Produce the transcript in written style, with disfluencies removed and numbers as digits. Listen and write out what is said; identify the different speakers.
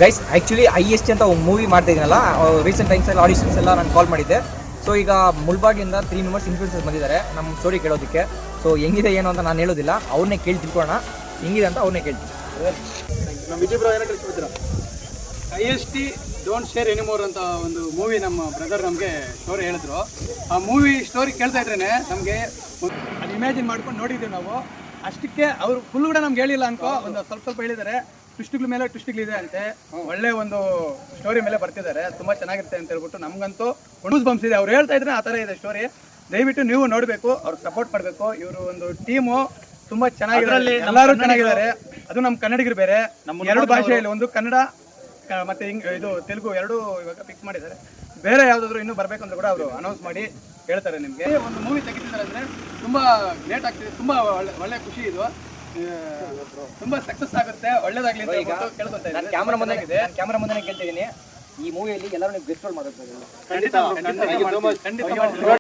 Speaker 1: Guys actually IST ಅಂತ ಒಂದು movie ಮಾಡ್ತಾ ಇದ್ದೀನಲ್ಲ, ರೀಸೆಂಟ್ ಟೈಮ್ಸಲ್ಲಿ ಆಡಿಷನ್ಸ್ ಎಲ್ಲ ನಾನು ಕಾಲ್ ಮಾಡಿದ್ದೆ. ಸೊ ಈಗ ಮುಳ್ಬಾಗಿಂದ 3 ಮೆಂಬರ್ಸ್ ಇನ್ಫ್ಲೂಯೆನ್ಸರ್ಸ್ ಬಂದಿದ್ದಾರೆ ನಮ್ಮ ಸ್ಟೋರಿ ಕೇಳೋದಕ್ಕೆ. ಸೊ ಹೆಂಗಿದೆ ಏನು ಅಂತ ನಾನು ಹೇಳೋದಿಲ್ಲ, ಅವ್ರನ್ನೇ ಕೇಳಿ ತಿಳ್ಕೊಳ್ಳೋಣ ಹೆಂಗಿದೆ ಅಂತ ಅವ್ರನ್ನೇ ಕೇಳ್ತೀನಿ.
Speaker 2: ನಮ್ಮ ವಿಜಯ್ ಬ್ರೋ ಏನೋ ಕಳಿಸ್ಬಿಡ್ತೀರಾ? IST ಡೋಂಟ್ ಶೇರ್ ಎನಿಮೋರ್ ಅಂತ ಒಂದು ಮೂವಿ ನಮ್ಮ ಬ್ರದರ್ ನಮಗೆ ಸ್ಟೋರಿ ಹೇಳಿದ್ರು. ಆ ಮೂವಿ ಸ್ಟೋರಿ ಕೇಳ್ತಾ ಇದ್ರೇನೆ ನಮಗೆ ಅದು ಇಮ್ಯಾಜಿನ್ ಮಾಡ್ಕೊಂಡು ನೋಡಿದ್ದೀವಿ ನಾವು. ಅಷ್ಟಕ್ಕೆ ಅವರು ಫುಲ್ ಕೂಡ ನಮ್ಗೆ ಹೇಳಿಲ್ಲ ಅನ್ಕೋ, ಒಂದು ಸ್ವಲ್ಪ ಹೇಳಿದ್ದಾರೆ. ಟ್ವಿಸ್ಟ್ಗಳ ಮೇಲೆ ಟ್ವಿಸ್ಟ್ಗಳಿದೆ ಅಂತೆ, ಒಳ್ಳೆ ಒಂದು ಸ್ಟೋರಿ ಮೇಲೆ ಬರ್ತಿದ್ದಾರೆ, ತುಂಬ ಚೆನ್ನಾಗಿರುತ್ತೆ ಅಂತ ಹೇಳ್ಬಿಟ್ಟು ನಮಗಂತೂ ಹುಣೂಸ್ ಬಂಸಿದೆ. ಅವ್ರು ಹೇಳ್ತಾ ಇದ್ರೆ ಆ ಥರ ಇದೆ ಸ್ಟೋರಿ. ದಯವಿಟ್ಟು ನೀವು ನೋಡಬೇಕು, ಅವ್ರಿಗೆ ಸಪೋರ್ಟ್ ಮಾಡಬೇಕು. ಇವರು ಒಂದು ಟೀಮು ತುಂಬ ಚೆನ್ನಾಗಿದ್ದಾರೆ, ಎಲ್ಲರೂ ಚೆನ್ನಾಗಿದ್ದಾರೆ. ಅದು ನಮ್ಮ ಕನ್ನಡಿಗರು ಬೇರೆ, ನಮ್ಮ 2 ಭಾಷೆಯಲ್ಲಿ, ಒಂದು ಕನ್ನಡ ಮತ್ತೆ ಇದು ತೆಲುಗು ಎರಡೂ ಇವಾಗ ಫಿಕ್ಸ್ ಮಾಡಿದ್ದಾರೆ. ಬೇರೆ ಯಾವುದಾದ್ರು ಇನ್ನೂ ಬರಬೇಕು ಅಂತ ಕೂಡ ಅವರು ಅನೌನ್ಸ್ ಮಾಡಿ ಹೇಳ್ತಾರೆ. ನಿಮಗೆ ಒಂದು ಮೂವಿ ತೆಗಿತಿದ್ದಾರೆ ಅಂದರೆ ತುಂಬ ಲೇಟ್ ಆಗ್ತಿದೆ, ತುಂಬ ಒಳ್ಳೆ ಖುಷಿ ಇದು. ತುಂಬ ಸಕ್ಸಸ್ ಆಗುತ್ತೆ, ಒಳ್ಳೇದಾಗಲಿ ಅಂತ ಕೇಳ್ಕೊತಾ ಇದ್ದೀನಿ.
Speaker 1: ಕ್ಯಾಮ್ರಾ ಮುಂದೆ ಕೇಳ್ತಿದ್ದೀನಿ, ಈ ಮೂವಿಯಲ್ಲಿ ಎಲ್ಲರೂ ಬೆಸ್ಟ್ ರೋಲ್ ಮಾಡಬೇಕು.
Speaker 2: ಖಂಡಿತ